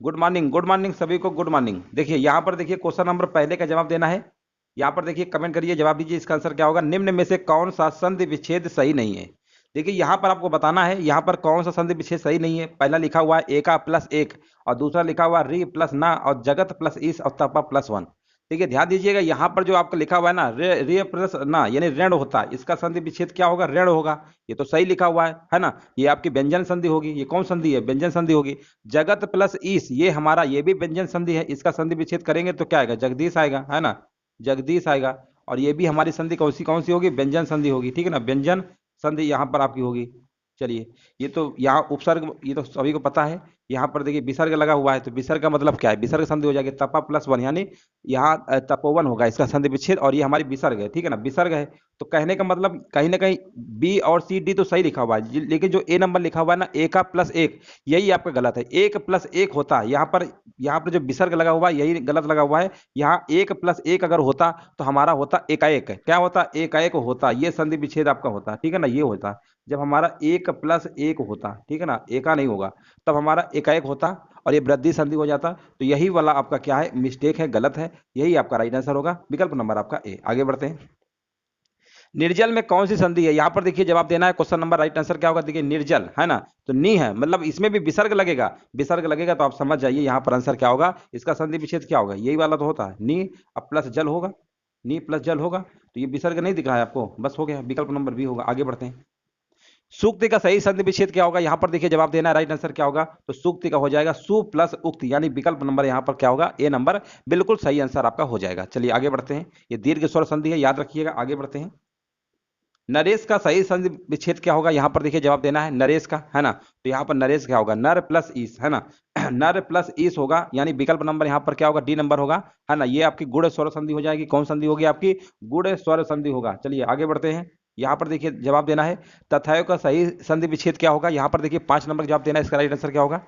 Good morning सभी को, good morning. देखिए यहाँ पर देखिए क्वेश्चन नंबर पहले का जवाब देना है। यहाँ पर देखिए कमेंट करिए, जवाब दीजिए। इसका आंसर क्या होगा? निम्न में से कौन सा संधि विच्छेद सही नहीं है? देखिए यहाँ पर आपको बताना है यहाँ पर कौन सा संधि विच्छेद सही नहीं है। पहला लिखा हुआ है एका प्लस एक, और दूसरा लिखा हुआ है री प्लस ना, और जगत प्लस ईस और तपा प्लस वन। देखिए ध्यान दीजिएगा, यहाँ पर जो आपका लिखा हुआ है ना रे प्लस ना यानी ऋण होता है, इसका संधि विच्छेद क्या होगा? ऋण होगा। ये तो सही लिखा हुआ है ना। ये आपकी व्यंजन संधि होगी। ये कौन संधि है? व्यंजन संधि होगी। जगत प्लस ईस ये हमारा ये भी व्यंजन संधि है, इसका संधि विच्छेद करेंगे तो क्या आएगा? जगदीश आएगा, है ना, जगदीश आएगा। और ये भी हमारी संधि कौन सी होगी? व्यंजन संधि होगी, ठीक है ना, व्यंजन संधि यहाँ पर आपकी होगी। चलिए, ये तो यहाँ उपसर्ग, ये तो सभी को पता है। यहाँ पर देखिए विसर्ग लगा हुआ है, तो विसर्ग का मतलब क्या है? विसर्ग संधि हो जाएगी तपा प्लस वन, यानी यहाँ तपोवन होगा इसका संधि विच्छेद, और ये हमारी विसर्ग है, ठीक है ना, विसर्ग है। तो कहने का मतलब कहीं ना कहीं बी और सी डी तो सही लिखा हुआ है, लेकिन जो ए नंबर लिखा हुआ है ना, ए का प्लस एक, यही आपका गलत है। एक प्लस एक होता है यहाँ पर जो विसर्ग लगा हुआ है यही गलत लगा हुआ है। यहाँ एक प्लस एक अगर होता तो हमारा होता एकाएक। क्या होता? एकाएक होता, ये संधि विच्छेद आपका होता, ठीक है ना, ये होता जब हमारा एक प्लस एक होता, ठीक है ना, एका नहीं होगा, तब हमारा एकाएक होता और ये वृद्धि संधि हो जाता। तो यही वाला आपका क्या है? मिस्टेक है, गलत है। यही आपका राइट आंसर होगा, विकल्प नंबर आपका ए। आगे बढ़ते हैं। निर्जल में कौन सी संधि है? यहाँ पर देखिए जवाब देना है। क्वेश्चन नंबर राइट आंसर क्या होगा? देखिए निर्जल है ना, तो नी है, मतलब इसमें भी विसर्ग लगेगा। विसर्ग लगेगा तो आप समझ जाइए यहाँ पर आंसर क्या होगा। इसका संधि विच्छेद क्या होगा? यही वाला तो होता है, नी अब प्लस जल होगा, नी प्लस जल होगा। तो ये विसर्ग नहीं दिख रहा है आपको, बस हो गया, विकल्प नंबर बी होगा। आगे बढ़ते हैं। सूक्ति का सही संधि विच्छेद क्या होगा? यहाँ पर देखिए जवाब देना है। राइट आंसर क्या होगा? तो सूक्ति का हो जाएगा सु प्लस उक्त, यानी विकल्प नंबर यहाँ पर क्या होगा? ए नंबर बिल्कुल सही आंसर आपका हो जाएगा। चलिए आगे बढ़ते हैं। ये दीर्घ स्वर संधि है, याद रखिएगा। आगे बढ़ते हैं। नरेश का सही संधि विच्छेद क्या होगा? यहाँ पर देखिए जवाब देना है नरेश का, है ना। तो यहाँ पर नरेश क्या होगा? नर प्लस ईस, है ना, नर प्लस ईस होगा, यानी विकल्प नंबर यहाँ पर क्या होगा? डी नंबर होगा, है ना। ये आपकी गुण स्वर संधि हो जाएगी। कौन संधि होगी आपकी? गुण स्वर संधि होगा। चलिए आगे बढ़ते हैं। यहाँ पर देखिए जवाब देना है तथायो का सही संधि विच्छेद क्या होगा? यहाँ पर देखिए 5 नंबर का जवाब देना है। इसका राइट आंसर क्या होगा?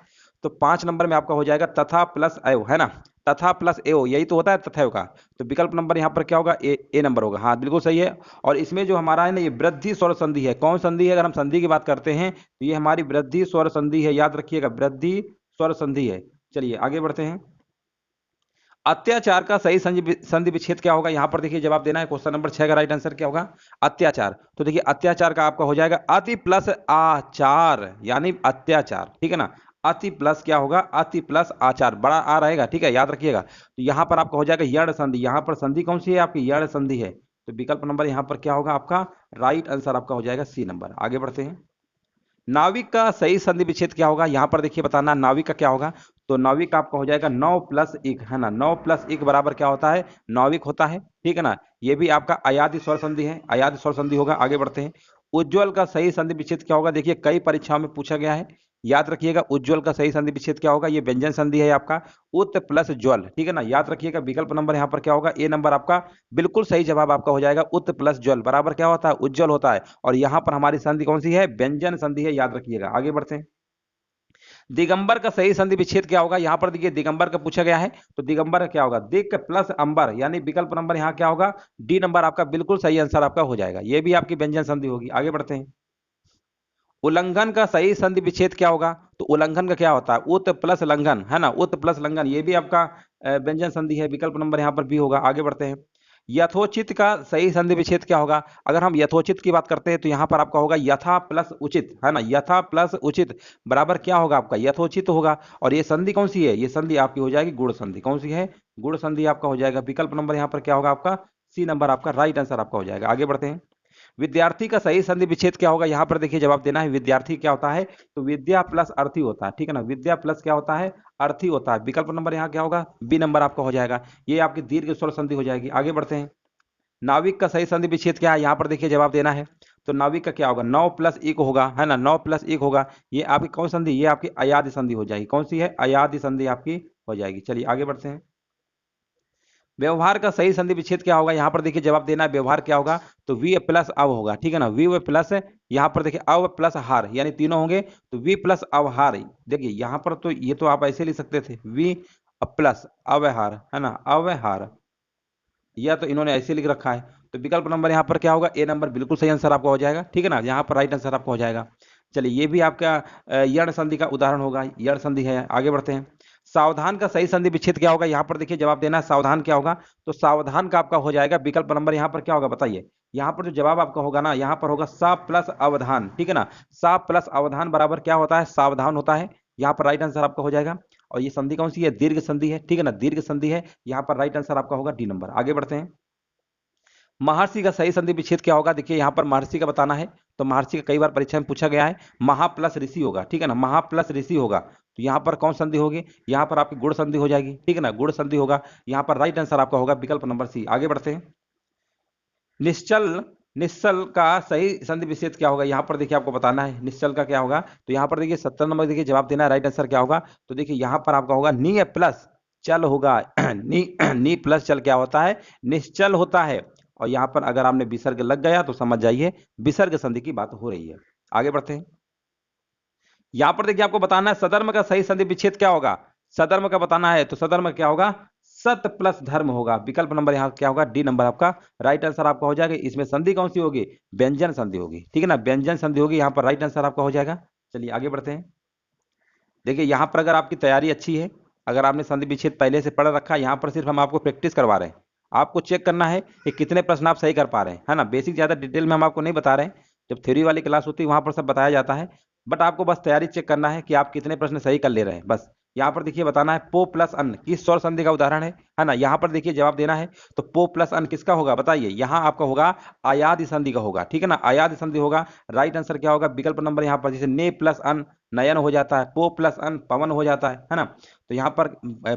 तो 5 नंबर में आपका हो जाएगा तथा प्लस एव, है ना, तथा प्लस एव, यही तो होता है तथायो का। तो विकल्प नंबर यहाँ पर क्या होगा? ए नंबर होगा। हाँ बिल्कुल सही है। और इसमें जो हमारा है ना, ये वृद्धि स्वर संधि है। कौन संधि है? अगर हम संधि की बात करते हैं तो ये हमारी वृद्धि स्वर संधि है, याद रखिएगा, वृद्धि स्वर संधि है। चलिए आगे बढ़ते हैं। अत्याचार का सही संधि विच्छेद क्या होगा? यहाँ पर देखिए जवाब देना है। क्वेश्चन नंबर 6 का राइट आंसर क्या होगा? अत्याचार। तो देखिए अत्याचार का आपका हो जाएगा अति प्लस आचार, यानी अत्याचार, ठीक है ना। अति प्लस क्या होगा? अति प्लस आचार, बड़ा आ रहेगा, ठीक है, याद रखिएगा। तो यहाँ पर आपका हो जाएगा यण संधि। यहाँ पर संधि कौन सी है आपकी? यण संधि है। तो विकल्प नंबर यहाँ पर क्या होगा आपका? राइट आंसर आपका हो जाएगा सी नंबर। आगे बढ़ते हैं। नाविक का सही संधि विच्छेद क्या होगा? यहाँ पर देखिए बताना नाविक का क्या होगा। तो नाविक आपका हो जाएगा 9+1, है ना, 9+1 बराबर क्या होता है? नाविक होता है, ठीक है ना। ये भी आपका अयादि स्वर संधि है, अयादि स्वर संधि होगा। आगे बढ़ते हैं। उज्ज्वल का सही संधि विच्छेद क्या होगा? देखिए कई परीक्षाओं में पूछा गया है, याद रखिएगा। उज्ज्वल का सही संधि विच्छेद क्या होगा? ये व्यंजन संधि है आपका, उत प्लस ज्वल, ठीक है ना, याद रखिएगा। विकल्प नंबर यहाँ पर क्या होगा? ए नंबर आपका बिल्कुल सही जवाब आपका हो जाएगा। उत प्लस ज्वल बराबर क्या होता है? उज्ज्वल होता है। और यहाँ पर हमारी संधि कौन सी है? व्यंजन संधि है, याद रखिएगा। आगे बढ़ते हैं। दिगंबर का सही संधि विच्छेद क्या होगा? यहाँ पर देखिए दिगंबर का पूछा गया है, तो दिगंबर का क्या होगा? दिक प्लस अंबर, यानी विकल्प नंबर यहाँ क्या होगा? डी नंबर आपका बिल्कुल सही आंसर आपका हो जाएगा। ये भी आपकी व्यंजन संधि होगी। आगे बढ़ते हैं। उल्लंघन का सही संधि विच्छेद क्या होगा? तो उल्लंघन का क्या होता है? उत प्लस लंघन, है ना, उत प्लस लंघन, ये भी आपका व्यंजन संधि है। विकल्प नंबर यहाँ पर भी होगा। आगे बढ़ते हैं। यथोचित का सही संधि विच्छेद क्या होगा? अगर हम यथोचित की बात करते हैं तो यहाँ पर आपका होगा यथा प्लस उचित, है ना, यथा प्लस उचित बराबर क्या होगा आपका? यथोचित होगा। और ये संधि कौन सी है? ये संधि आपकी हो जाएगी गुण संधि। कौन सी है? गुण संधि आपका हो जाएगा। विकल्प नंबर यहाँ पर क्या होगा आपका? सी नंबर आपका राइट आंसर आपका हो जाएगा। आगे बढ़ते हैं। विद्यार्थी का सही संधि विच्छेद क्या होगा? यहाँ पर देखिए जवाब देना है। विद्यार्थी क्या होता है? तो विद्या प्लस अर्थी होता है, ठीक है ना, विद्या प्लस क्या होता है? अर्थी होता है। विकल्प नंबर यहाँ क्या होगा? बी नंबर आपका हो जाएगा। ये आपकी दीर्घ स्वर संधि हो जाएगी। आगे बढ़ते हैं। नाविक का सही संधि विच्छेद क्या है? यहाँ पर देखिए जवाब देना है। तो नाविक का क्या होगा? 9+1 होगा, है ना, 9+1 होगा। ये आपकी कौन संधि? ये आपकी अयादि संधि हो जाएगी। कौन सी है? अयादि संधि आपकी हो जाएगी। चलिए आगे बढ़ते हैं। व्यवहार का सही संधि विच्छेद क्या होगा? यहाँ पर देखिए जवाब देना है। व्यवहार क्या होगा? तो वी प्लस अव होगा, ठीक है ना, वी प्लस, यहाँ पर देखिए अव प्लस हार, यानी तीनों होंगे, तो वी प्लस अवहार। देखिए यहाँ पर तो ये तो आप ऐसे लिख सकते थे, वी प्लस अवहार, है ना, अवहार, या तो इन्होंने ऐसे लिख रखा है। तो विकल्प नंबर यहाँ पर क्या होगा? ए नंबर बिल्कुल सही आंसर आपका हो जाएगा, ठीक है ना, यहाँ पर राइट आंसर आपका हो जाएगा। चलिए ये भी आपका यण संधि का उदाहरण होगा, यण संधि है। आगे बढ़ते हैं। सावधान का सही संधि विच्छेद क्या होगा, यहाँ पर देखिए जवाब देना है सावधान क्या होगा, तो सावधान का आपका हो जाएगा विकल्प नंबर यहाँ पर क्या होगा बताइए। यहाँ पर जो जवाब आपका होगा ना, यहाँ पर होगा सा प्लस अवधान, ठीक है ना, सा प्लस अवधान बराबर क्या होता है, सावधान होता है। यहाँ पर राइट आंसर आपका हो जाएगा। और ये संधि कौन सी है, दीर्घ संधि है, ठीक है ना, दीर्घ संधि है। यहाँ पर राइट आंसर आपका होगा डी नंबर। आगे बढ़ते हैं। महर्षि का सही संधि विच्छेद क्या होगा, देखिए यहाँ पर महर्षि का बताना है। तो महर्षि का कई बार परीक्षा में पूछा गया है, महा प्लस ऋषि होगा, ठीक है ना, महा प्लस ऋषि होगा। तो यहाँ पर कौन संधि होगी, यहाँ पर आपकी गुण संधि हो जाएगी, ठीक है ना, गुण संधि होगा। यहाँ पर राइट आंसर आपका होगा विकल्प नंबर सी। आगे बढ़ते हैं। निश्चल निश्चल का सही संधि विच्छेद क्या होगा, यहाँ पर देखिए आपको बताना है निश्चल का क्या होगा। तो यहाँ पर देखिए 70 नंबर देखिए जवाब देना है, राइट आंसर क्या होगा। तो देखिए यहाँ पर आपका होगा नी प्लस चल होगा नी प्लस चल क्या होता है, निश्चल होता है। और यहाँ पर अगर आपने विसर्ग लग गया तो समझ जाइए विसर्ग संधि की बात हो रही है। आगे बढ़ते हैं। यहाँ पर देखिए आपको बताना है सदर्म का सही संधि विच्छेद क्या होगा, सदर्म का बताना है। तो सदर्म क्या होगा, सत प्लस धर्म होगा। विकल्प नंबर यहाँ क्या होगा, डी नंबर आपका राइट आंसर आपका हो जाएगा। इसमें संधि कौन सी होगी, व्यंजन संधि होगी, ठीक है ना, व्यंजन संधि होगी। यहाँ पर राइट आंसर आपका हो जाएगा। चलिए आगे बढ़ते हैं। देखिए यहाँ पर अगर आपकी तैयारी अच्छी है, अगर आपने संधि विच्छेद पहले से पढ़ रखा है, यहाँ पर सिर्फ हम आपको प्रैक्टिस करवा रहे हैं। आपको चेक करना है कि कितने प्रश्न आप सही कर पा रहे हैं, है ना। बेसिक ज्यादा डिटेल में हम आपको नहीं बता रहे हैं, जब थ्योरी वाली क्लास होती है वहां पर सब बताया जाता है। बट आपको बस तैयारी चेक करना है कि आप कितने प्रश्न सही कर ले रहे हैं बस। यहाँ पर देखिए बताना है पो प्लस अन किस स्वर संधि का उदाहरण है ना। यहाँ पर देखिए जवाब देना है। तो पो प्लस अन किसका होगा बताइए, यहाँ आपका होगा आयादी संधि का होगा, ठीक है ना, आयादी संधि होगा। राइट आंसर क्या होगा, विकल्प नंबर यहाँ पर जैसे ने प्लस अन नयन हो जाता है, पो प्लस अन पवन हो जाता है ना। तो यहाँ पर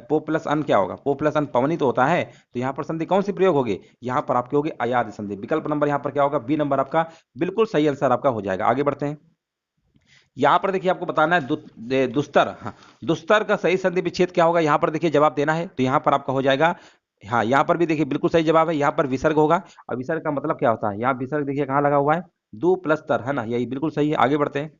पो प्लस अन क्या होगा, पो प्लस अन पवनी तो होता है। तो यहाँ पर संधि कौन सी प्रयोग होगी, यहाँ पर आपकी होगी आयादी संधि। विकल्प नंबर यहाँ पर क्या होगा, बी नंबर आपका बिल्कुल सही आंसर आपका हो जाएगा। आगे बढ़ते हैं। यहाँ पर देखिए आपको बताना है दुस्तर, हाँ, दुस्तर का सही संधि विच्छेद क्या होगा, यहाँ पर देखिए जवाब देना है। तो यहाँ पर आपका हो जाएगा, हाँ, यहाँ पर भी देखिए बिल्कुल सही जवाब है। यहाँ पर विसर्ग होगा, और विसर्ग का मतलब क्या होता है, यहाँ विसर्ग देखिए कहाँ लगा हुआ है, दू प्लस तर, है ना, यही बिल्कुल सही है। आगे बढ़ते हैं।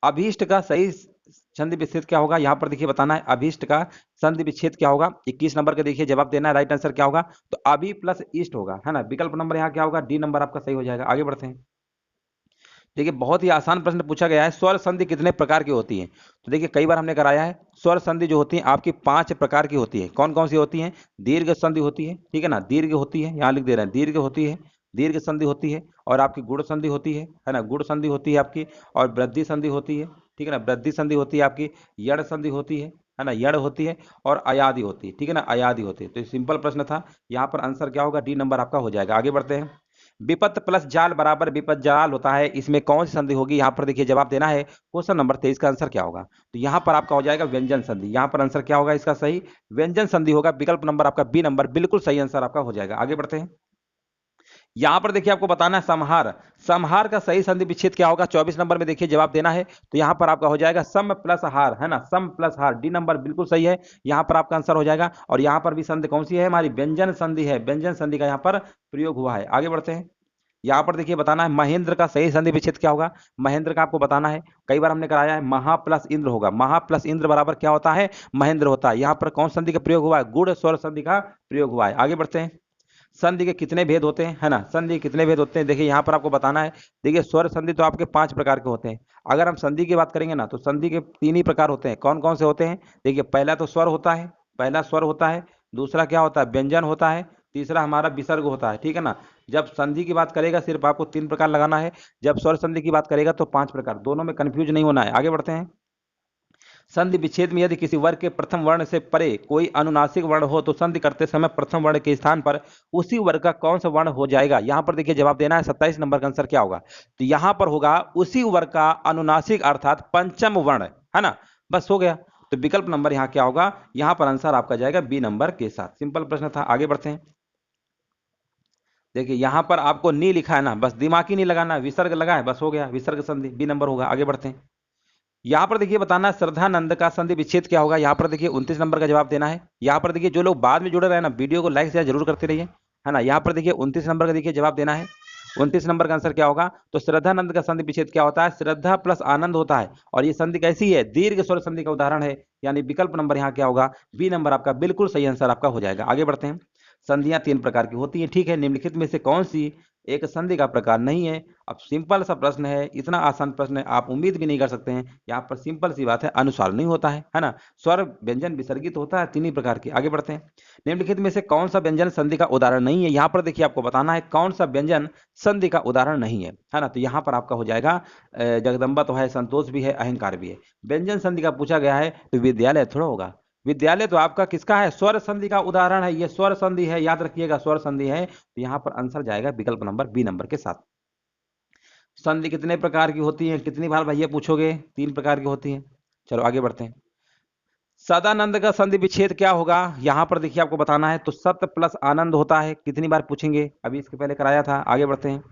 अभीष्ट का सही संधि विच्छेद क्या होगा, यहाँ पर देखिए बताना है अभीष्ट का संधि विच्छेद क्या होगा। 21 नंबर का देखिए जवाब देना है, राइट आंसर क्या होगा, तो अभी प्लस ईस्ट होगा, है ना। विकल्प नंबर यहाँ क्या होगा, डी नंबर आपका सही हो जाएगा। आगे बढ़ते हैं। देखिए बहुत ही आसान प्रश्न पूछा गया है, स्वर संधि कितने प्रकार की होती है। तो देखिए कई बार हमने कराया है, स्वर संधि जो होती है आपकी 5 प्रकार की होती है। कौन कौन सी होती है, दीर्घ संधि होती है, ठीक है ना, दीर्घ होती है, यहाँ लिख दे रहे हैं दीर्घ होती है, दीर्घ संधि होती है। और आपकी गुण संधि होती है ना, गुण संधि होती है आपकी। और वृद्धि संधि होती है, ठीक है ना, वृद्धि संधि होती है आपकी। यड़ संधि होती है ना, यड़ होती है। और अयादि होती है, ठीक है ना, अयादि होती है। तो सिंपल प्रश्न था, यहाँ पर आंसर क्या होगा, डी नंबर आपका हो जाएगा। आगे बढ़ते हैं। विपत प्लस जाल बराबर विपत जाल होता है, इसमें कौन सी संधि होगी, यहाँ पर देखिए जवाब देना है। क्वेश्चन नंबर 23 का आंसर क्या होगा, तो यहाँ पर आपका हो जाएगा व्यंजन संधि। यहाँ पर आंसर क्या होगा इसका सही, व्यंजन संधि होगा। विकल्प नंबर आपका बी नंबर बिल्कुल सही आंसर आपका हो जाएगा। आगे बढ़ते हैं। यहाँ पर देखिए आपको बताना है समहार, समहार का सही संधि विच्छेद क्या होगा, 24 नंबर में देखिए जवाब देना है। तो यहाँ पर आपका हो जाएगा सम प्लस हार, है ना, सम प्लस हार, डी नंबर बिल्कुल सही है। यहाँ पर आपका आंसर हो जाएगा। और यहाँ पर भी संधि कौन सी है हमारी, व्यंजन संधि है, व्यंजन संधि का यहाँ पर प्रयोग हुआ है। आगे बढ़ते हैं। यहाँ पर देखिए बताना है महेंद्र का सही संधि विच्छेद क्या होगा, महेंद्र का आपको बताना है। कई बार हमने कराया है, महा प्लस इंद्र होगा, महा प्लस इंद्र बराबर क्या होता है, महेंद्र होता है। यहाँ पर कौन संधि का प्रयोग हुआ है, गुण स्वर संधि का प्रयोग हुआ है। आगे बढ़ते हैं। संधि के कितने भेद होते हैं, है ना, संधि के कितने भेद होते हैं, देखिए यहाँ पर आपको बताना है। देखिए स्वर संधि तो आपके 5 प्रकार के होते हैं। अगर हम संधि की बात करेंगे ना, तो संधि के 3 ही प्रकार होते हैं। कौन कौन से होते हैं, देखिए पहला तो स्वर होता है, पहला स्वर होता है। दूसरा क्या होता है, व्यंजन होता है। तीसरा हमारा विसर्ग होता है, ठीक है ना। जब संधि की बात करेगा सिर्फ आपको 3 प्रकार लगाना है, जब स्वर संधि की बात करेगा तो 5 प्रकार, दोनों में कंफ्यूज नहीं होना है। आगे बढ़ते हैं। संधि विच्छेद में यदि किसी वर्ग के प्रथम वर्ण से परे कोई अनुनासिक वर्ण हो, तो संधि करते समय प्रथम वर्ण के स्थान पर उसी वर्ग का कौन सा वर्ण हो जाएगा। यहाँ पर देखिए जवाब देना है, 27 नंबर का आंसर क्या होगा, तो यहाँ पर होगा उसी वर्ग का अनुनासिक अर्थात पंचम वर्ण, है ना, बस हो गया। तो विकल्प नंबर यहाँ क्या होगा, यहाँ पर आंसर आपका जाएगा बी नंबर के साथ। सिंपल प्रश्न था। आगे बढ़ते हैं। देखिए यहाँ पर आपको नी लिखा है ना, बस दिमाग ही नहीं लगाना, विसर्ग लगा है, बस हो गया, विसर्ग संधि बी नंबर होगा। आगे बढ़ते हैं। यहाँ पर देखिए बताना श्रद्धानंद का संधि विच्छेद क्या होगा। यहाँ पर देखिए 29 नंबर का जवाब देना है। यहाँ पर देखिए जो लोग बाद में जुड़े रहे ना, वीडियो को लाइक शेयर जरूर करते रहिए, है ना। यहाँ पर देखिए 29 नंबर का देखिए जवाब देना है। 29 नंबर का आंसर क्या होगा, तो श्रद्धानंद का संधि विच्छेद क्या होता है, श्रद्धा प्लस आनंद होता है। और ये संधि कैसी है, दीर्घ स्वर संधि का उदाहरण है। यानी विकल्प नंबर यहाँ क्या होगा, बी नंबर आपका बिल्कुल सही आंसर आपका हो जाएगा। आगे बढ़ते हैं। संधियां 3 प्रकार की होती हैं, ठीक है। निम्नलिखित में से कौन सी एक संधि का प्रकार नहीं है? अब सिंपल सा प्रश्न है, इतना आसान प्रश्न है, आप उम्मीद भी नहीं कर सकते हैं। यहाँ पर सिंपल सी बात है, अनुस्वार नहीं होता है ना, स्वर व्यंजन विसर्गित होता है, 3 ही प्रकार की। आगे बढ़ते हैं। निम्नलिखित में से कौन सा व्यंजन संधि का उदाहरण नहीं है? यहाँ पर देखिए आपको बताना है कौन सा व्यंजन संधि का उदाहरण नहीं है ना। तो यहाँ पर आपका हो जाएगा जगदम्बा तो है, संतोष भी है, अहंकार भी है। व्यंजन संधि का पूछा गया है तो विद्यालय थोड़ा होगा। विद्यालय तो आपका किसका है? स्वर संधि का उदाहरण है, ये स्वर संधि है, याद रखिएगा स्वर संधि है। तो यहाँ पर आंसर जाएगा विकल्प नंबर बी नंबर के साथ। संधि कितने प्रकार की होती है? कितनी बार भैया पूछोगे? 3 प्रकार की होती है। चलो आगे बढ़ते हैं। सदानंद का संधि विच्छेद क्या होगा? यहाँ पर देखिए आपको बताना है, तो सत्य प्लस आनंद होता है। कितनी बार पूछेंगे? अभी इसके पहले कराया था। आगे बढ़ते हैं।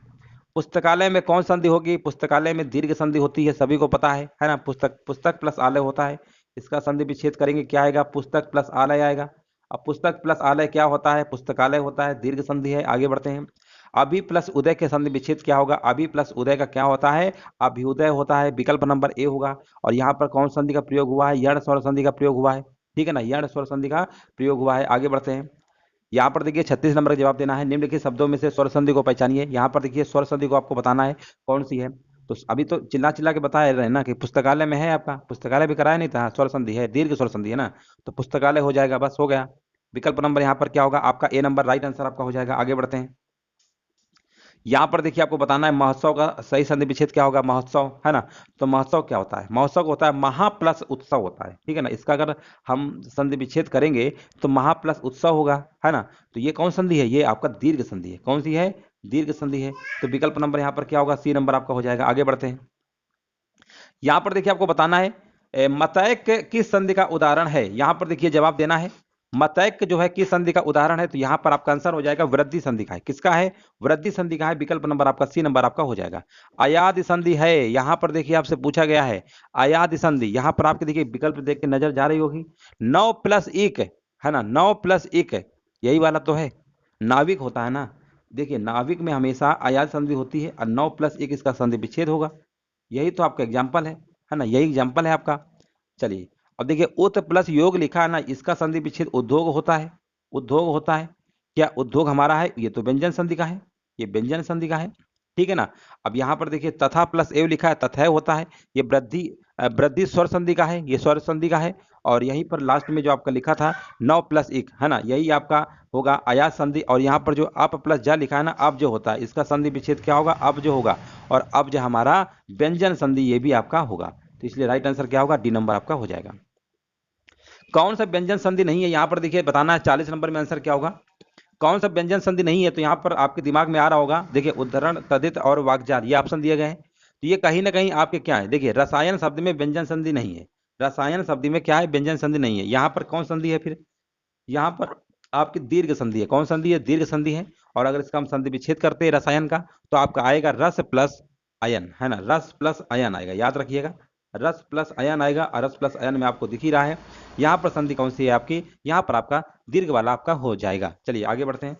पुस्तकालय में कौन संधि होगी? पुस्तकालय में दीर्घ संधि होती है, सभी को पता है ना। पुस्तक, पुस्तक प्लस आलय होता है, इसका संधि विच्छेद करेंगे, क्या आएगा? पुस्तक प्लस आलय आएगा। अब पुस्तक प्लस आलय क्या होता है? पुस्तकालय होता है, दीर्घ संधि है। आगे बढ़ते हैं। अभि प्लस उदय के संधि विच्छेद क्या होगा? अभि प्लस उदय का क्या होता है? अभ्युदय होता है, विकल्प नंबर ए होगा। और यहाँ पर कौन संधि का प्रयोग हुआ है? यण स्वर संधि का प्रयोग हुआ है, ठीक है ना, यण स्वर संधि का प्रयोग हुआ है। आगे बढ़ते हैं। यहाँ पर देखिए 36 नंबर का जवाब देना है। निम्नलिखित शब्दों में से स्वर संधि को पहचानिए। यहाँ पर देखिए स्वर संधि को आपको बताना है कौन सी है। तो अभी तो चिल्ला चिल्ला के बता रहे हैं ना कि पुस्तकालय में है, आपका पुस्तकालय भी कराया नहीं था, स्वर संधि है, दीर्घ स्वर संधि है ना, तो पुस्तकालय हो जाएगा, बस हो गया। विकल्प नंबर यहाँ पर क्या होगा? आपका ए नंबर राइट आंसर आपका हो जाएगा। आगे बढ़ते हैं। यहाँ पर देखिए आपको बताना है महोत्सव का सही संधि विच्छेद क्या होगा? महोत्सव है ना, तो महोत्सव क्या होता है? महोत्सव होता है महा प्लस उत्सव होता है, ठीक है ना। इसका अगर हम संधि विच्छेद करेंगे तो महा प्लस उत्सव होगा, है ना। तो ये कौन संधि है? ये आपका दीर्घ संधि है। कौन सी है? दीर्घ संधि है। तो विकल्प नंबर यहाँ पर क्या होगा? सी नंबर आपका हो जाएगा। आगे बढ़ते हैं। यहाँ पर देखिए आपको बताना है मतैक किस संधि का उदाहरण है? यहाँ पर देखिए जवाब देना है, मतैक जो है किस संधि का उदाहरण है? तो यहाँ पर आपका आंसर हो जाएगा वृद्धि संधि का है। किसका है? वृद्धि संधि का है। विकल्प नंबर आपका सी नंबर आपका हो जाएगा। अयादि संधि है, यहाँ पर देखिए आपसे पूछा गया है अयादि संधि। यहाँ पर आपके देखिए विकल्प देख के नजर जा रही होगी, 9 प्लस 1 है ना, 9 प्लस 1 यही वाला तो है, नाविक होता है ना। देखिए नाविक में हमेशा अयादि संधि होती है और 9 प्लस 1 इसका संधि विच्छेद होगा। यही तो आपका एग्जाम्पल है ना, यही एग्जाम्पल है आपका। चलिए अब देखिए उत प्लस योग लिखा है ना, इसका संधि विच्छेद उद्योग होता है, उद्योग होता है। क्या उद्योग हमारा है? ये तो व्यंजन संधि का है, ये व्यंजन संधि का है, ठीक है ना। अब यहाँ पर देखिए तथा प्लस एव लिखा है, तथैव होता है, ये वृद्धि वृद्धि स्वर संधि का है, ये स्वर संधि का है। और यहीं पर लास्ट में जो आपका लिखा था 9 प्लस 1 है ना, यही आपका होगा अयाज संधि। और यहाँ पर जो अप प्लस जा लिखा है ना, अब जो होता है इसका संधि विच्छेद क्या होगा? अब जो होगा। और अब जो हमारा व्यंजन संधि ये भी आपका होगा। तो इसलिए राइट आंसर क्या होगा? डी नंबर आपका हो जाएगा। कौन सा व्यंजन संधि नहीं है? यहाँ पर देखिए बताना है 40 नंबर में आंसर क्या होगा? कौन सा व्यंजन संधि नहीं है? तो यहाँ पर आपके दिमाग में आ रहा होगा, देखिए उद्धरण, तदित और वाक्जाल, ये ऑप्शन दिए गए हैं। तो ये कहीं ना कहीं आपके क्या है? देखिए रसायन शब्द में व्यंजन संधि नहीं है, रसायन शब्द में क्या है? व्यंजन संधि नहीं है। यहाँ पर कौन संधि है फिर? यहाँ पर आपकी दीर्घ संधि है। कौन संधि है? दीर्घ संधि है। और अगर इसका हम संधि विच्छेद करते हैं रसायन का, तो आपका आएगा रस प्लस अयन, है ना, रस प्लस अयन आएगा, याद रखिएगा, रस प्लस अयन आएगा। और रस प्लस अयन में आपको दिख ही रहा है। यहाँ पर संधि कौन सी है आपकी? यहाँ पर आपका दीर्घ वाला आपका हो जाएगा। चलिए आगे बढ़ते हैं।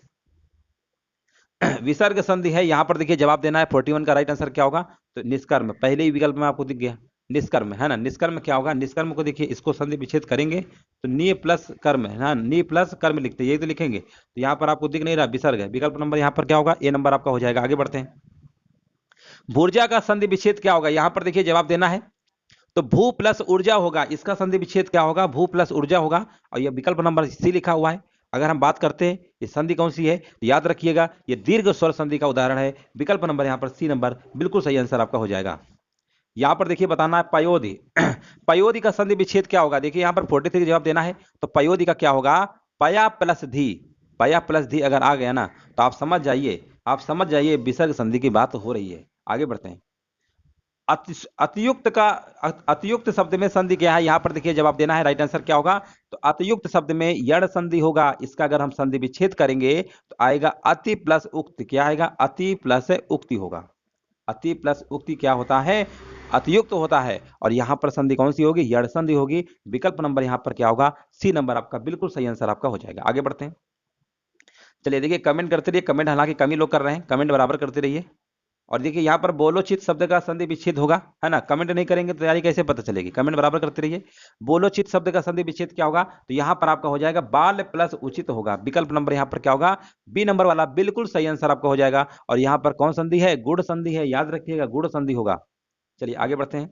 विसर्ग संधि है, यहाँ पर देखिए जवाब देना है 41 का राइट आंसर क्या होगा? तो निष्कर्म, पहले ही विकल्प में आपको दिख गया, निष्कर्म है ना। निष्कर्म क्या होगा? निष्कर्म को देखिए, इसको संधि विच्छेद करेंगे तो नि प्लस कर्म है ना, नि प्लस कर्म लिखते यही तो लिखेंगे। तो यहाँ पर आपको दिख नहीं रहा, विसर्ग है। विकल्प नंबर यहाँ पर क्या होगा? ए नंबर आपका हो जाएगा। आगे बढ़ते हैं। भूर्जा का संधि विच्छेद क्या होगा? यहाँ पर देखिए जवाब देना है, तो भू प्लस ऊर्जा होगा, इसका संधि विच्छेद क्या होगा? भू प्लस ऊर्जा होगा। और यह विकल्प नंबर सी लिखा हुआ है। अगर हम बात करते हैं ये संधि कौन सी है, तो याद रखिएगा ये दीर्घ स्वर संधि का उदाहरण है। विकल्प नंबर यहाँ पर सी नंबर बिल्कुल सही आंसर आपका हो जाएगा। यहाँ पर देखिए बताना है पयोधि। पयोधि का संधि विच्छेद क्या होगा? देखिए यहाँ पर 43 जवाब देना है, तो पयोधि का क्या होगा? पया प्लस धी, पया प्लस धी अगर आ गया ना, तो आप समझ जाइए, आप समझ जाइए विसर्ग संधि की बात हो रही है। आगे बढ़ते हैं। अतियुक्त का, अतियुक्त शब्द में संधि क्या है? यहाँ पर देखिए जवाब देना है, राइट आंसर क्या होगा? तो अतियुक्त शब्द में यण संधि होगा। इसका अगर हम संधि विच्छेद करेंगे तो आएगा अति प्लस उक्त। क्या आएगा? अति प्लस उक्ति होगा। अति प्लस उक्ति क्या होता है? अतियुक्त होता है। और यहाँ पर संधि कौन सी होगी? यण संधि होगी। विकल्प नंबर यहाँ पर क्या होगा? सी नंबर आपका बिल्कुल सही आंसर आपका हो जाएगा। आगे बढ़ते हैं। चलिए देखिए कमेंट करते रहिए, कमेंट हालांकि कम ही लोग कर रहे हैं, कमेंट बराबर करते रहिए। और देखिए यहाँ पर बोलोचित शब्द का संधि विच्छेद होगा, है ना। कमेंट नहीं करेंगे तो तैयारी कैसे पता चलेगी, कमेंट बराबर करते रहिए। बोलोचित शब्द का संधि विच्छेद क्या होगा, तो यहाँ पर आपका हो जाएगा बाल प्लस उचित होगा। विकल्प नंबर यहाँ पर क्या होगा, बी नंबर वाला बिल्कुल सही आंसर आपका हो जाएगा। और यहाँ पर कौन संधि है, गुण संधि है, याद रखिएगा गुण संधि होगा। चलिए आगे बढ़ते हैं।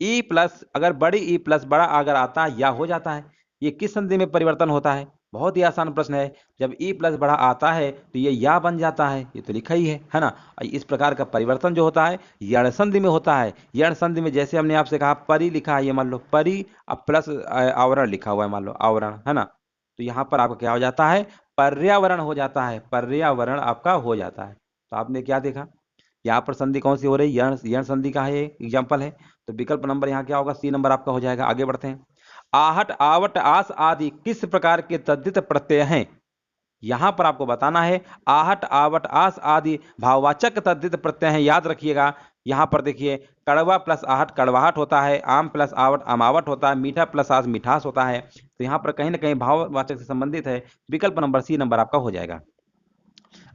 ई प्लस, अगर बड़ी ई प्लस बड़ा अगर आता है या हो जाता है, ये किस संधि में परिवर्तन होता है, बहुत ही आसान प्रश्न है। जब ई प्लस बड़ा आता है तो ये या बन जाता है, ये तो लिखा ही है ना। इस प्रकार का परिवर्तन जो होता है यण संधि में होता है। यण संधि में जैसे हमने आपसे कहा परि लिखा है, ये मान लो परि, अब प्लस आवरण लिखा हुआ है, मान लो आवरण, है ना। तो यहाँ पर आपका क्या हो जाता है, पर्यावरण हो जाता है, पर्यावरण आपका हो जाता है। तो आपने क्या देखा, यहाँ पर संधि कौन सी हो रही है, यण, यण संधि का है, एग्जाम्पल है। तो विकल्प नंबर यहाँ क्या होगा, सी नंबर आपका हो जाएगा। आगे बढ़ते हैं। आहट आवट आस आदि किस प्रकार के तद्धित प्रत्यय हैं, यहां पर आपको बताना है। आहट आवट आस आदि भाववाचक तद्धित प्रत्यय हैं, याद रखिएगा। यहां पर देखिए कड़वा प्लस आहट कड़वाहट होता है, आम प्लस आवट अमावट होता है, मीठा प्लस आस मिठास होता है। तो यहां पर कहीं ना कहीं भाववाचक से संबंधित है। विकल्प नंबर सी नंबर आपका हो जाएगा।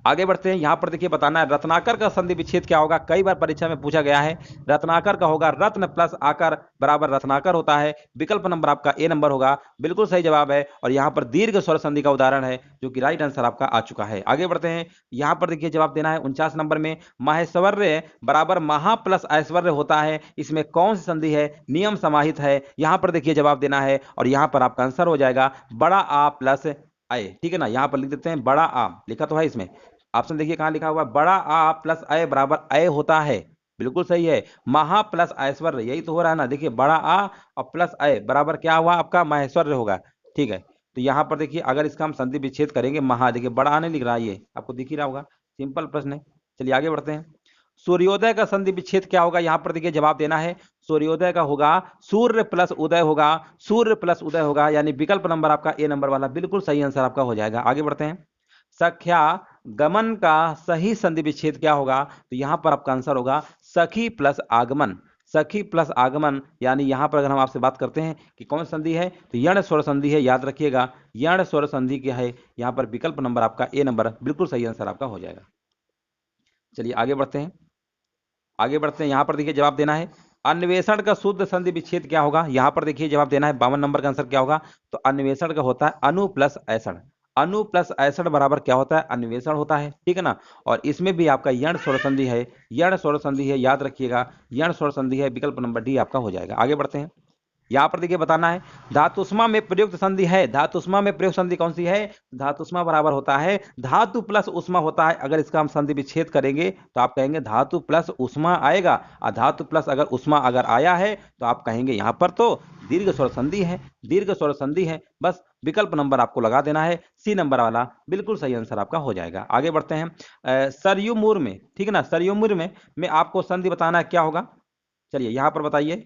आगे बढ़ते हैं। यहां पर देखिए बताना है रत्नाकर का संधि विच्छेद क्या होगा, कई बार परीक्षा में पूछा गया है। रत्नाकर का होगा रत्न प्लस आकर बराबर रत्नाकर होता है। विकल्प नंबर आपका ए नंबर होगा, बिल्कुल सही जवाब है। और यहां पर दीर्घ स्वर संधि का उदाहरण है, जो कि राइट आंसर आपका आ चुका है। आगे बढ़ते हैं। यहां पर देखिए जवाब देना है 49 नंबर में, महेश्वर्य बराबर महा प्लस ऐश्वर्य होता है, इसमें कौन सी संधि है, नियम समाहित है। यहां पर देखिए जवाब देना है, और यहां पर आपका आंसर हो जाएगा बड़ा आ प्लस आए, ठीक है ना। यहां पर लिख देते हैं बड़ा आ, लिखा तो है इसमें, ऑप्शन देखिए कहां लिखा हुआ, बड़ा आ प्लस अय बराबर अय होता है, बिल्कुल सही है। महा प्लस ऐश्वर्य, यही तो हो रहा है ना। देखिए बड़ा आ और प्लस अय बराबर क्या हुआ आपका, महेश्वर्य होगा, ठीक है। तो यहां पर देखिए अगर इसका हम संधि विच्छेद करेंगे, महा, देखिए बड़ा आ नहीं लिख रहा है, ये आपको दिख ही रहा होगा, सिंपल प्रश्न है। चलिए आगे बढ़ते हैं। सूर्योदय का संधि विच्छेद क्या होगा, यहां पर देखिए जवाब देना है। सूर्योदय का होगा सूर्य प्लस उदय होगा, सूर्य प्लस उदय होगा, यानी विकल्प नंबर आपका ए नंबर वाला बिल्कुल सही आंसर आपका हो जाएगा। आगे बढ़ते हैं। सख्या गमन का सही संधि विच्छेद क्या होगा, तो यहां पर आपका आंसर होगा सखी प्लस आगमन, सखी प्लस आगमन। यानी यहां पर अगर हम आपसे बात करते हैं कि कौन संधि है, तो यण स्वर संधि है, याद रखिएगा यण स्वर संधि क्या है। यहां पर विकल्प नंबर आपका ए नंबर बिल्कुल सही आंसर आपका हो जाएगा। चलिए आगे बढ़ते हैं। आगे बढ़ते हैं। यहां पर देखिए जवाब देना है अन्वेषण का शुद्ध संधि विच्छेद क्या होगा, यहां पर देखिए जवाब देना है। 52 नंबर का आंसर क्या होगा, तो अन्वेषण का होता है अनु प्लस ऐसण, अनु प्लस ऐसण बराबर क्या होता है, अन्वेषण होता है, ठीक है ना। और इसमें भी आपका यण स्वर संधि है, यण स्वर संधि है, याद रखिएगा यण स्वर संधि है। विकल्प नंबर डी आपका हो जाएगा। आगे बढ़ते हैं। यहां पर देखिए बताना है धातुष्मा में प्रयुक्त संधि है, धातुष्मा में प्रयुक्त संधि कौन सी है, धातुष्मा बराबर होता है धातु प्लस उष्मा होता है। अगर इसका हम संधि विच्छेद करेंगे तो आप कहेंगे धातु प्लस उष्मा आएगा, और धातु प्लस अगर उष्मा अगर आया है तो आप कहेंगे यहां पर तो दीर्घ स्वर संधि है, दीर्घ स्वर संधि है। बस विकल्प नंबर आपको लगा देना है, सी नंबर वाला बिल्कुल सही आंसर आपका हो जाएगा। आगे बढ़ते हैं। सरयू मूर में, ठीक है ना, सरयू मूर में आपको संधि बताना है क्या होगा। चलिए यहां पर बताइए।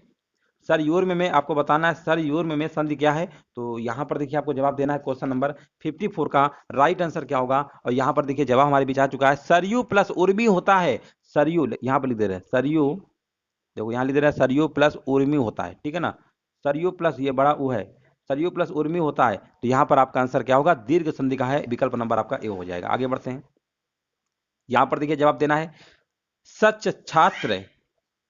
सर यूर्म में आपको बताना है, सर यूर्म में संधि क्या है। तो यहां पर देखिए आपको जवाब देना है क्वेश्चन नंबर 54 का राइट आंसर क्या होगा। और यहां पर देखिए जवाब हमारे बीच आ चुका है, सरयू प्लस उर्मी होता है। सरयू यहां पर लिख दे रहे हैं, सरयू देखो यहां लिख दे रहे हैं सरयू प्लस उर्मी होता है, ठीक है ना। सरयू प्लस ये बड़ा ऊ है, सरयू प्लस उर्मी होता है। तो यहां पर आपका आंसर क्या होगा, दीर्घ संधि का है, विकल्प नंबर आपका ए हो जाएगा। आगे बढ़ते हैं। यहां पर देखिए जवाब देना है सच छात्र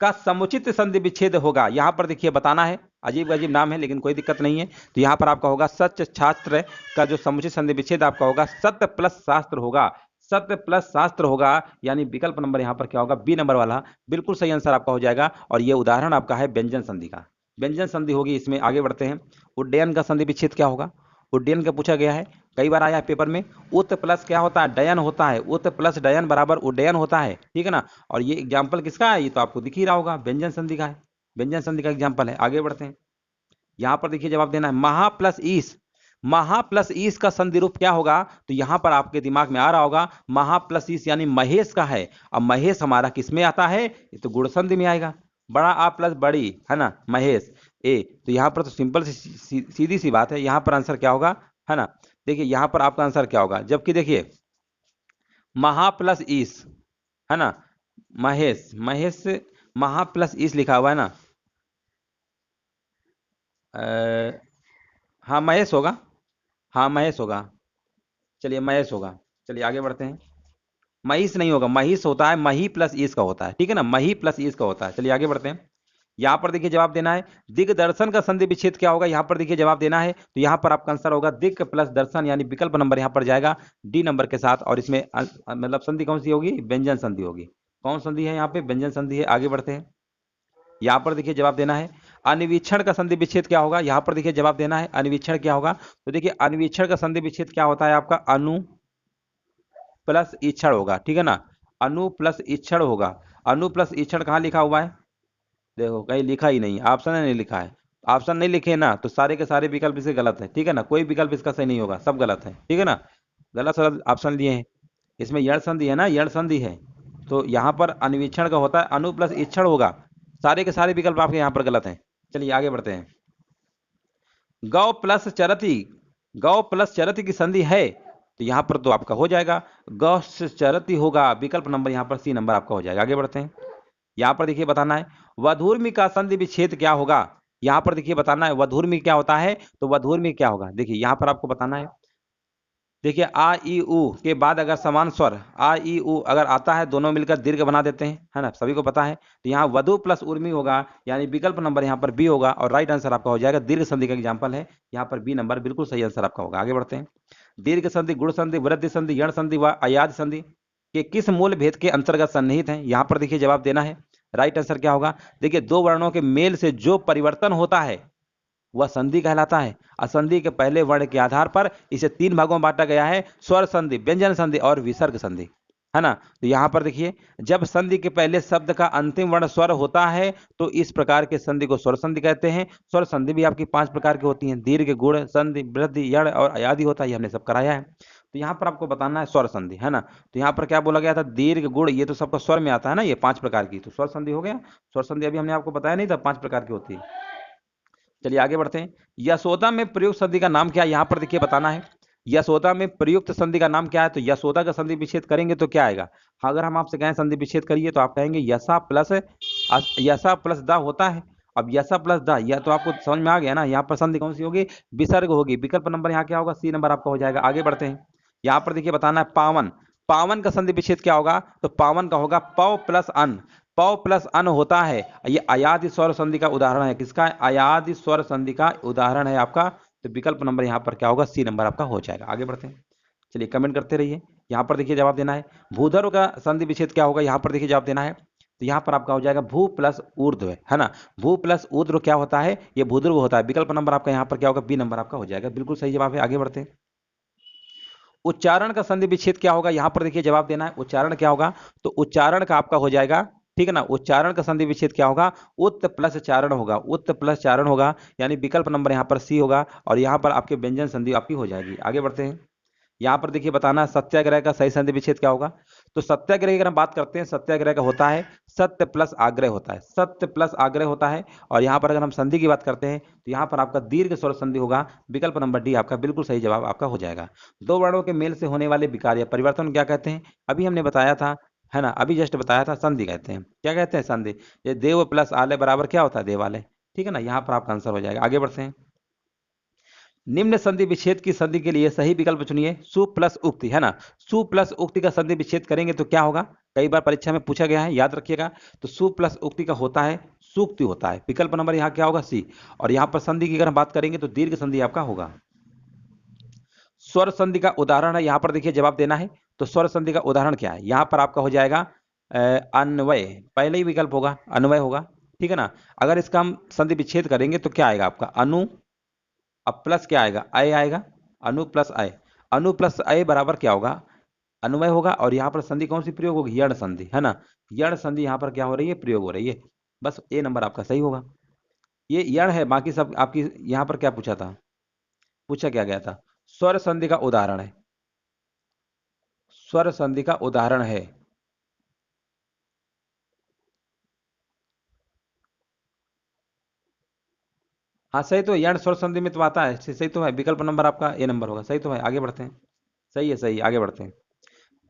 का समुचित संधि विच्छेद होगा। यहां पर देखिए बताना है, अजीब अजीब नाम है लेकिन कोई दिक्कत नहीं है। तो यहां पर आपका होगा सच छात्र का जो समुचित संधि विच्छेद आपका होगा सत्य प्लस शास्त्र होगा, सत्य प्लस शास्त्र होगा। यानी विकल्प नंबर यहां पर क्या होगा, बी नंबर वाला बिल्कुल सही आंसर आपका हो जाएगा। और ये उदाहरण आपका है व्यंजन संधि का, व्यंजन संधि होगी इसमें। आगे बढ़ते हैं। उड्डयन का संधि विच्छेद क्या होगा, उड्डयन का पूछा गया है, कई बार आया है पेपर में। उत प्लस क्या होता है, डयन होता है, उत प्लस डयन बराबर उड्डयन होता है, ठीक है ना। और ये एग्जाम्पल किसका है, ये तो आपको दिख ही रहा होगा, व्यंजन संधि का है, व्यंजन संधि का एग्जाम्पल है। आगे बढ़ते हैं। यहां पर देखिए जवाब देना है महा प्लस ईस, महा प्लस ईस का संधि रूप क्या होगा। तो यहां पर आपके दिमाग में आ रहा होगा महा प्लस ईस यानी महेश का है। अब महेश हमारा किस में आता है, ये तो गुण संधि में आएगा, बड़ा आ प्लस बड़ी, है ना, महेश ए। तो यहां पर तो सिंपल सीधी सी बात है, यहां पर आंसर क्या होगा, है ना। देखिए यहां पर आपका आंसर क्या होगा, जबकि देखिए महा प्लस ईस, है ना, महेश, महेश महा प्लस ईस लिखा हुआ है ना। हाँ महेश होगा, हाँ महेश होगा, चलिए महेश होगा। चलिए आगे बढ़ते हैं। महिष नहीं होगा, महिष होता है मही प्लस ईस का होता है, ठीक है ना, मही प्लस ईस का होता है। चलिए आगे बढ़ते हैं। यहाँ पर देखिए जवाब देना है दिग्दर्शन का संधि विच्छेद क्या होगा, यहाँ पर देखिए जवाब देना है, तो यहाँ पर आपका आंसर होगा दिक प्लस दर्शन, यानी विकल्प नंबर यहाँ पर जाएगा डी नंबर के साथ। और इसमें मतलब संधि कौन सी होगी, व्यंजन संधि होगी। कौन संधि है यहाँ पे, व्यंजन संधि है। आगे बढ़ते हैं। यहाँ पर देखिए जवाब देना है अन्वीक्षण का संधि विच्छेद क्या होगा, यहाँ पर देखिए जवाब देना है अन्वीक्षण क्या होगा। तो देखिए अन्वीक्षण का संधि विच्छेद क्या होता है आपका, अनु प्लस ईक्षण होगा, ठीक है ना, अनु प्लस ईक्षण होगा। अनु प्लस ईक्षण कहाँ लिखा हुआ है, देखो कहीं लिखा ही नहीं, ऑप्शन नहीं लिखा है। ऑप्शन नहीं लिखे ना तो सारे के सारे विकल्प इसके गलत है, ठीक है ना, कोई विकल्प इसका सही नहीं होगा, सब गलत है, ठीक है ना, गलत सलत ऑप्शन लिए हैं। इसमें यण संधि है ना, यण संधि है, तो यहाँ पर अन्वीक्षण का होता है अनु प्लस ईक्षण होगा। सारे के सारे विकल्प आपके यहाँ पर गलत हैं। चलिए आगे बढ़ते हैं। गौ प्लस चरती, गौ प्लस चरती की संधि है, तो यहाँ पर तो आपका हो जाएगा गौ से चरती होगा, विकल्प नंबर यहाँ पर सी नंबर आपका हो जाएगा। आगे बढ़ते हैं। यहाँ पर देखिए बताना है वधूर्मी का संधि विच्छेद क्या होगा, यहाँ पर देखिए बताना है वधूर्मी क्या होता है, तो वधूर्मी क्या होगा, देखिए यहाँ पर आपको बताना है। देखिए आ ई उ के बाद अगर समान स्वर आ ई उ अगर आता है, दोनों मिलकर दीर्घ बना देते हैं, है ना, सभी को पता है। तो यहाँ वधु प्लस उर्मी होगा, यानी विकल्प नंबर यहाँ पर बी होगा, और राइट आंसर आपका हो जाएगा। दीर्घ संधि का एग्जाम्पल है यहाँ पर बी नंबर, बिल्कुल सही आंसर आपका होगा। आगे बढ़ते हैं। दीर्घ संधि, गुण संधि, वृद्धि संधि, यण संधि व अयाद संधि के किस मूल भेद के अंतर्गत सन्निहित है, यहाँ पर देखिए जवाब देना है। राइट आंसर क्या होगा, देखिए दो वर्णों के मेल से जो परिवर्तन होता है वह संधि कहलाता है। असंधि के पहले वर्ण के आधार पर इसे तीन भागों में बांटा गया है, स्वर संधि, व्यंजन संधि और विसर्ग संधि, है ना। तो यहाँ पर देखिए जब संधि के पहले शब्द का अंतिम वर्ण स्वर होता है तो इस प्रकार के संधि को स्वर संधि कहते हैं। स्वर संधि भी आपकी 5 प्रकार की होती हैं, दीर्घ, गुण संधि, वृद्धि, यण और अयादि होता है, ये हमने सब कराया है। तो यहाँ पर आपको बताना है स्वर संधि, है ना। तो यहाँ पर क्या बोला गया था, दीर्घ, गुण, ये तो सबका स्वर में आता है ना, ये 5 प्रकार की, तो स्वर संधि हो गया। स्वर संधि अभी हमने आपको बताया नहीं था 5 प्रकार की होती है। चलिए आगे बढ़ते हैं। यशोदा में प्रयुक्त संधि का नाम क्या है, यहाँ पर देखिए बताना है यशोदा में प्रयुक्त संधि का नाम क्या है। तो यशोदा का संधि विच्छेद करेंगे तो क्या आएगा, अगर हम आपसे कहें संधि विच्छेद करिए तो आप कहेंगे यसा प्लस दा होता है। अब यसा प्लस दा, यह तो आपको समझ में आ गया ना। यहाँ पर संधि कौन सी होगी, विसर्ग होगी। विकल्प नंबर यहाँ क्या होगा, सी नंबर आपका हो जाएगा। आगे बढ़ते हैं। यहाँ पर देखिए बताना है पावन, पावन का संधि विच्छेद क्या होगा, तो पावन का होगा पौ प्लस अन, पौ प्लस अन होता है। ये अयादि स्वर संधि का उदाहरण है, किसका, अयादि स्वर संधि का उदाहरण है आपका। तो विकल्प नंबर यहाँ पर क्या होगा, सी नंबर आपका हो जाएगा। आगे बढ़ते हैं। चलिए कमेंट करते रहिए। यहाँ पर देखिए जवाब देना है भूधर्व का संधि विच्छेद क्या होगा, यहाँ पर देखिए जवाब देना है। तो यहाँ पर आपका हो जाएगा भू प्लस ऊर्ध्व, है ना। भू प्लस ऊर्ध्व क्या होता है, ये भूध्रुव होता है। विकल्प नंबर आपका यहाँ पर क्या होगा, बी नंबर आपका हो जाएगा, बिल्कुल सही जवाब है। आगे बढ़ते हैं। उच्चारण का संधि विच्छेद क्या होगा, यहाँ पर देखिए जवाब देना है उच्चारण क्या होगा। तो उच्चारण का आपका हो जाएगा, ठीक है ना, उच्चारण का संधि विच्छेद क्या होगा, उत प्लस चारण होगा, उत प्लस चारण होगा, यानी विकल्प नंबर यहाँ पर सी होगा। और यहाँ पर आपके व्यंजन संधि आपकी हो जाएगी। आगे बढ़ते हैं। यहाँ पर देखिए बताना सत्याग्रह का सही संधि विच्छेद क्या होगा। तो सत्याग्रह की अगर हम बात करते हैं, सत्याग्रह का होता है सत्य प्लस आग्रह होता है, सत्य प्लस आग्रह होता है। और यहाँ पर अगर हम संधि की बात करते हैं तो यहाँ पर आपका दीर्घ स्वर संधि होगा। विकल्प नंबर डी आपका बिल्कुल सही जवाब आपका हो जाएगा। दो वर्णों के मेल से होने वाले विकार या परिवर्तन क्या कहते हैं, अभी हमने बताया था, है ना, अभी जस्ट बताया था, संधि कहते हैं। क्या कहते हैं, संधि। ये देव प्लस आलय बराबर क्या होता है, देवालय, ठीक है ना। यहाँ पर आपका आंसर हो जाएगा। आगे बढ़ते हैं। निम्न संधि विच्छेद की संधि के लिए सही विकल्प चुनिए। सु प्लस उक्ति, है ना, सु प्लस उक्ति का संधि विच्छेद करेंगे तो क्या होगा, कई बार परीक्षा में पूछा गया है, याद रखिएगा। तो सु प्लस उक्ति का होता है सूक्ति होता है। विकल्प नंबर यहाँ क्या होगा, सी। और यहाँ पर संधि की अगर हम बात करेंगे तो दीर्घ संधि आपका होगा। स्वर संधि का उदाहरण है, यहाँ पर देखिए जवाब देना है। तो स्वर संधि का उदाहरण क्या है, यहाँ पर आपका हो जाएगा अन्वय, पहले ही विकल्प होगा अन्वय होगा, ठीक है ना। अगर इसका हम संधि विच्छेद करेंगे तो क्या आएगा आपका, अनु, अब प्लस क्या आएगा, अय आएगा, अनु प्लस अय, अनु प्लस अय बराबर क्या होगा, अन्वय होगा। और यहाँ पर संधि कौन सी प्रयोग होगी, यण संधि, है ना। यण संधि यहाँ पर क्या हो रही है, प्रयोग हो रही है। बस ए नंबर आपका सही होगा। ये यण है, बाकी सब आपकी। यहाँ पर क्या पूछा था, पूछा क्या गया था, स्वर संधि का उदाहरण है, स्वर संधि का उदाहरण है। हाँ सही तो, यण स्वर संधि में तो आता है, सही तो है। विकल्प नंबर आपका ए नंबर होगा, सही तो है। आगे बढ़ते हैं। सही है, सही, आगे बढ़ते हैं।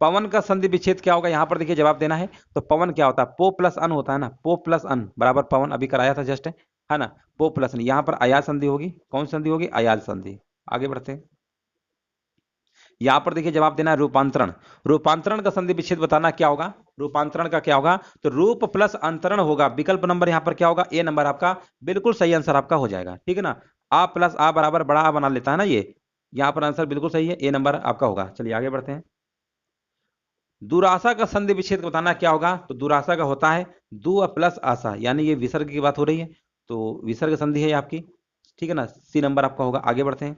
पवन का संधि विच्छेद क्या होगा, यहाँ पर देखिए जवाब देना है। तो पवन क्या होता है, पो प्लस अन होता है ना, पो प्लस अन बराबर पवन, अभी कराया था जस्ट, है ना। पो प्लस अन, यहाँ पर अयाज संधि होगी, कौन संधि होगी, अयाज संधि। आगे बढ़ते हैं। यहाँ पर देखिए जवाब देना है रूपांतरण। रूपांतरण का संधि विच्छेद बताना क्या होगा, रूपांतरण का क्या होगा, तो रूप प्लस अंतरण होगा। विकल्प नंबर यहाँ पर क्या होगा, ए नंबर आपका बिल्कुल सही आंसर आपका हो जाएगा। ठीक है ना, आ प्लस आ बराबर बड़ा आ बना लेता है ना, ये यहाँ पर आंसर बिल्कुल सही है, ए नंबर आपका होगा। चलिए आगे बढ़ते हैं। दुराशा का संधि विच्छेद बताना क्या होगा, तो दुराशा का होता है दु प्लस आशा, यानी ये विसर्ग की बात हो रही है, तो विसर्ग संधि है आपकी। ठीक है ना, सी नंबर आपका होगा। आगे बढ़ते हैं।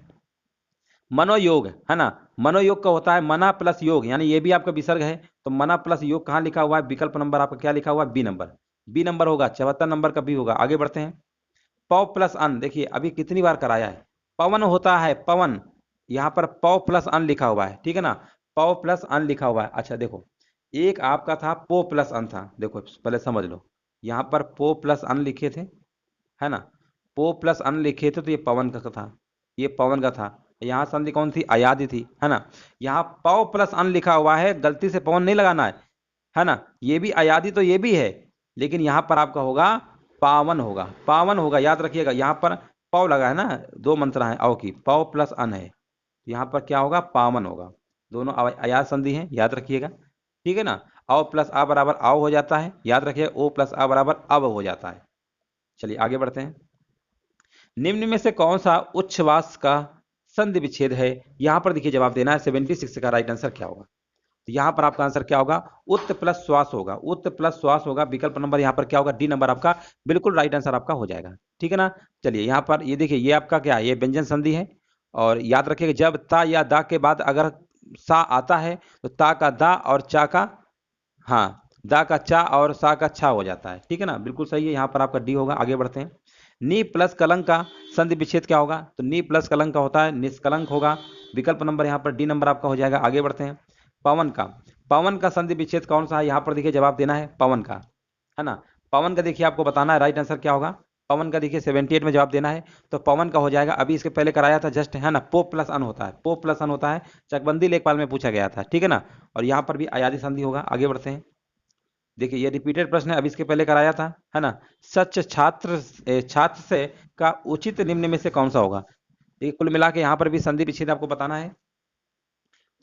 मनोयोग है ना, मनोयोग का होता है मना प्लस योग, यानी ये भी आपका विसर्ग है, तो मना प्लस योग कहाँ लिखा हुआ है, विकल्प नंबर आपका क्या लिखा हुआ है, बी नंबर। बी नंबर होगा, 74 नंबर का बी होगा। आगे बढ़ते हैं। पौ प्लस अन, देखिए अभी कितनी बार कराया है, पवन होता है पवन, यहाँ पर पौ प्लस अन लिखा हुआ है। ठीक है ना, पौ प्लस अन लिखा हुआ है। अच्छा देखो, एक आपका था पो प्लस अन था, देखो पहले समझ लो, यहाँ पर पो प्लस अन लिखे थे, है ना, पो प्लस अन लिखे थे, तो ये पवन का था, ये पवन का था। यहाँ संधि कौन थी, अयादि थी, है ना। यहाँ पौ प्लस अन लिखा हुआ है, गलती से पवन नहीं लगाना है ना, ये भी अयादि तो ये भी है, लेकिन यहाँ पर आपका होगा पावन होगा, पावन होगा, याद रखिएगा। यहाँ पर पौ लगा है ना, दो मंत्रा है औ की, पौ प्लस अन है, यहाँ पर क्या होगा, पावन होगा। दोनों अयाद संधि है, याद रखिएगा। ठीक है ना, औ प्लस आ बराबर आओ हो जाता है, याद रखिए, ओ प्लस आ बराबर अब हो जाता है। चलिए आगे बढ़ते हैं। निम्न में से कौन सा उच्छ्वास का संधि विच्छेद है, यहां पर देखिए जवाब देना है। 76 का राइट आंसर क्या होगा, तो यहां पर आपका आंसर क्या होगा, उत्त प्लस श्वास होगा, उत्त प्लस श्वास होगा। विकल्प नंबर यहां पर क्या होगा, डी नंबर आपका बिल्कुल राइट आंसर आपका हो जाएगा। ठीक है ना, चलिए यहां पर ये देखिए, ये आपका क्या है, ये व्यंजन संधि है, और याद रखिएगा जब ता या दा के बाद अगर सा आता है, तो ता का दा और चा का, हाँ, दा का चा और सा का छा हो जाता है। ठीक है ना, बिल्कुल सही है, यहाँ पर आपका डी होगा। आगे बढ़ते हैं। नी प्लस कलंक का संधि विच्छेद क्या होगा, तो नी प्लस कलंक का होता है निष्कलंक होगा। विकल्प नंबर यहाँ पर डी नंबर आपका हो जाएगा। आगे बढ़ते हैं। पवन का, पवन का संधि विच्छेद कौन सा है, यहाँ पर देखिए जवाब देना है पवन का, है ना। पवन का देखिए आपको बताना है राइट आंसर क्या होगा, पवन का देखिए 78 में जवाब देना है, तो पवन का हो जाएगा। अभी इसके पहले कराया था जस्ट, है ना, पो प्लस अन होता है, पो प्लस अन होता है, चकबंदी लेखपाल में पूछा गया था। ठीक है ना, और यहाँ पर भी अयादि संधि होगा। आगे बढ़ते हैं। देखिए ये रिपीटेड प्रश्न है, अभी इसके पहले कराया था, है ना। सच छात्र से का उचित निम्न में से कौन सा होगा, देखिए कुल मिला के यहाँ पर भी संधि विच्छेद आपको बताना है,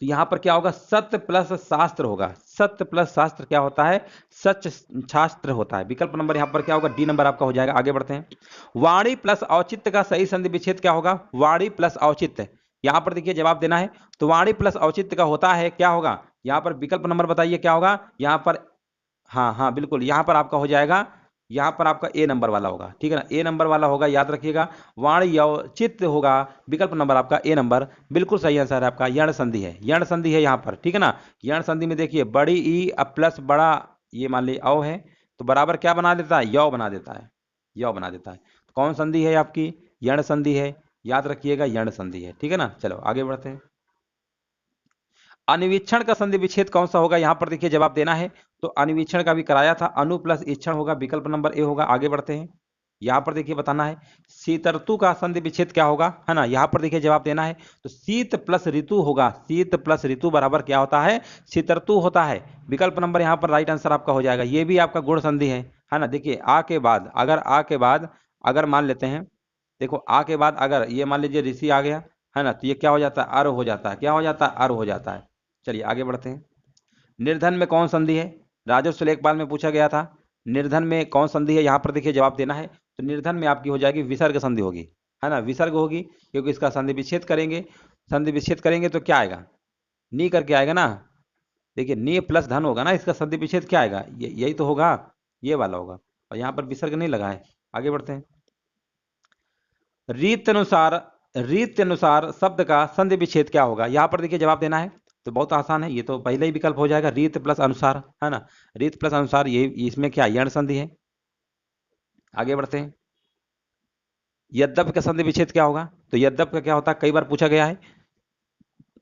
तो यहाँ पर क्या होगा, सत्य प्लस शास्त्र होगा। सत्य प्लस शास्त्र क्या होता है, सच शास्त्र होता है। विकल्प नंबर यहाँ पर क्या होगा, डी नंबर आपका हो जाएगा। आगे बढ़ते हैं। वाणी प्लस औचित्य का सही संधि विच्छेद क्या होगा, वाणी प्लस औचित्य, यहाँ पर देखिए जवाब देना है, तो वाणी प्लस औचित्य का होता है क्या होगा, यहाँ पर विकल्प नंबर बताइए क्या होगा, यहाँ पर, हाँ हाँ बिल्कुल, यहाँ पर आपका हो जाएगा, यहाँ पर आपका ए नंबर वाला होगा। ठीक है ना, ए नंबर वाला होगा, याद रखिएगा, वाणी चित्त होगा। विकल्प नंबर आपका ए नंबर बिल्कुल सही आंसर है आपका, यण संधि है, यण संधि है यहाँ पर। ठीक है ना, यण संधि में देखिए बड़ी ई अब प्लस बड़ा, ये मान ली औ है, तो बराबर क्या बना देता है, यौ बना देता है, यौ बना देता है। तो कौन संधि है आपकी, यण संधि है, याद रखिएगा, यण संधि है। ठीक है ना, चलो आगे बढ़ते हैं। अन्वीक्षण का संधि विच्छेद कौन सा होगा, यहां पर देखिए जवाब देना है, तो अन्वीक्षण का भी कराया था, अनु प्लस इक्षण होगा। विकल्प नंबर ए होगा। आगे बढ़ते हैं। यहां पर देखिए बताना है शीत ऋतु का संधि विच्छेद क्या होगा, है ना, यहां पर देखिए जवाब देना है, तो शीत प्लस ऋतु होगा। शीत प्लस ऋतु बराबर क्या होता है, शीत ऋतु होता है। विकल्प नंबर यहां पर राइट आंसर आपका हो जाएगा। ये भी आपका गुण संधि है ना। देखिए आ के बाद, अगर आ के बाद अगर मान लेते हैं, देखो आ के बाद अगर ये मान लीजिए ऋषि आ गया, है ना, तो ये क्या हो जाता है, अर् हो जाता है, क्या हो जाता है, अर् हो जाता है। चलिए आगे बढ़ते हैं। निर्धन में कौन संधि है, राजस्व लेखपाल में पूछा गया था, निर्धन में कौन संधि है, यहां पर देखिए जवाब देना है, तो निर्धन में आपकी हो जाएगी विसर्ग संधि होगी, है ना, विसर्ग होगी, क्योंकि इसका संधि विच्छेद करेंगे, संधि विच्छेद करेंगे तो क्या आएगा, नी करके आएगा ना। देखिए नी प्लस धन होगा ना, इसका संधि विच्छेद क्या आएगा, यही तो होगा, ये वाला होगा, और यहाँ पर विसर्ग नहीं लगा है। आगे बढ़ते हैं। रीत अनुसार, रीत अनुसार शब्द का संधि विच्छेद क्या होगा, यहां पर देखिए जवाब देना है, तो बहुत आसान है, ये तो पहले ही विकल्प हो जाएगा, रीत प्लस अनुसार, है ना, रीत प्लस अनुसार, ये इसमें क्या यण संधि है। आगे बढ़ते हैं। यद्यप का संधि विच्छेद क्या होगा, तो यद्यप का क्या होता है, कई बार पूछा गया है।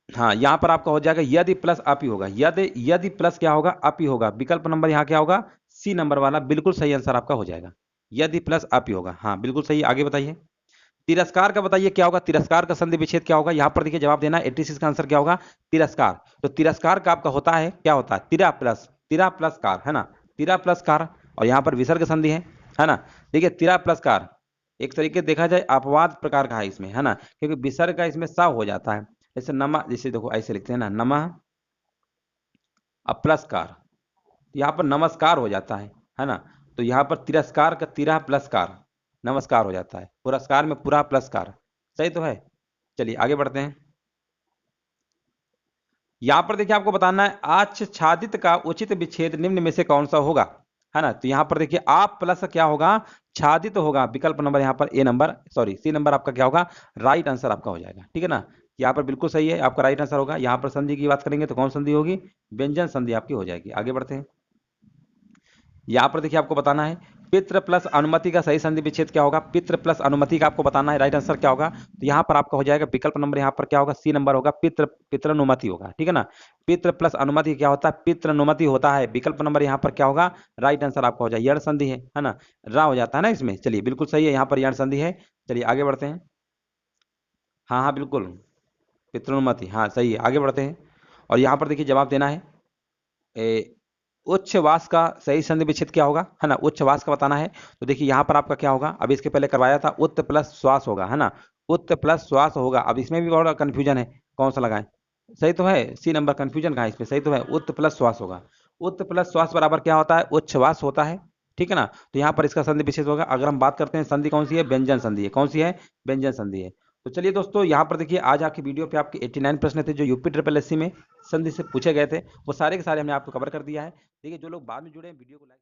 हाँ, यहां पर आपका हो जाएगा यदि प्लस अपि होगा, यदि यदि प्लस क्या होगा, अपि होगा। विकल्प नंबर यहाँ क्या होगा, सी नंबर वाला बिल्कुल सही आंसर आपका हो जाएगा, यदि प्लस अपि होगा, हाँ बिल्कुल सही। आगे बताइए। तिरस्कार का बताइए क्या होगा, तिरस्कार का संधि विच्छेद क्या होगा, यहां पर देखिए जवाब देना है। 86 का आंसर क्या होगा, तिरस्कार। तो तिरस्कार का आपका होता है क्या होता है, तिरा प्लस कार, है ना, तिरा प्लस कार, और यहां पर विसर्ग संधि है ना। देखिए तिरा प्लस कार एक तरीके से देखा जाए अपवाद प्रकार का है इसमें, है ना, क्योंकि विसर्ग का इसमें सा हो जाता है, जैसे नमः, जैसे देखो ऐसे लिखते हैं ना, नमः अपलसकार, यहाँ पर नमस्कार हो जाता है ना। तो यहाँ पर तिरस्कार का तिरा प्लसकार नमस्कार हो जाता है, पुरस्कार में पूरा प्लसकार। सही तो है। चलिए आगे बढ़ते हैं। यहाँ पर देखिए आपको बताना है आच्छादित का उचित विच्छेद निम्न में से कौन सा होगा, है ना। तो यहाँ पर देखिए आप प्लस क्या होगा, छादित होगा। विकल्प नंबर यहाँ पर ए नंबर, सॉरी सी नंबर आपका क्या होगा, राइट आंसर आपका हो जाएगा, ठीक है ना। यहाँ पर बिल्कुल सही है, आपका राइट आंसर होगा। यहाँ पर संधि की बात करेंगे तो कौन संधि होगी, व्यंजन संधि आपकी हो जाएगी। आगे बढ़ते हैं। यहाँ पर देखिए आपको बताना है पितृ प्लस अनुमति का सही संधि विच्छेद क्या होगा, पितृ प्लस अनुमति का आपको बताना है राइट आंसर क्या होगा। तो यहाँ पर आपका हो जाएगा विकल्प नंबर यहाँ पर क्या होगा, सी नंबर होगा, पितृनुमति होगा, ठीक है ना। पितृ प्लस अनुमति क्या होता है, पितृनुमति होता है। विकल्प नंबर यहाँ पर क्या होगा, राइट आंसर आपका हो जाएगा, यण संधि है ना, रा हो जाता है ना इसमें। चलिए बिल्कुल सही है, यहाँ पर यण संधि है। चलिए आगे बढ़ते हैं। हाँ हाँ बिल्कुल, पितृनुमति, हाँ सही है। आगे बढ़ते हैं। और यहाँ पर देखिए जवाब देना है उच्छ्वास का सही संधि विच्छेद क्या होगा, है ना, उच्छ्वास का बताना है। तो देखिए यहाँ पर आपका क्या होगा, अभी इसके पहले करवाया था उत्त प्लस श्वास होगा, है ना, उत्त प्लस श्वास होगा। अब इसमें भी बड़ा कंफ्यूजन है, कौन सा लगाएं। सही तो है, सी नंबर, कंफ्यूजन कहाँ है इसमें, सही तो है, उत्त प्लस श्वास होगा। उत्त प्लस श्वास बराबर क्या होता है, उच्छ्वास होता है, ठीक है ना। तो यहाँ पर इसका संधि विच्छेद होगा। अगर हम बात करते हैं संधि कौन सी है, व्यंजन संधि है। कौन सी है, व्यंजन संधि है। तो चलिए दोस्तों, यहाँ पर देखिए आज आपकी वीडियो पे आपके 89 प्रश्न थे जो यूपी ट्रिपल एससी में संधि से पूछे गए थे, वो सारे के सारे हमने आपको कवर कर दिया है। देखिए जो लोग बाद में जुड़े हैं वीडियो को लाइक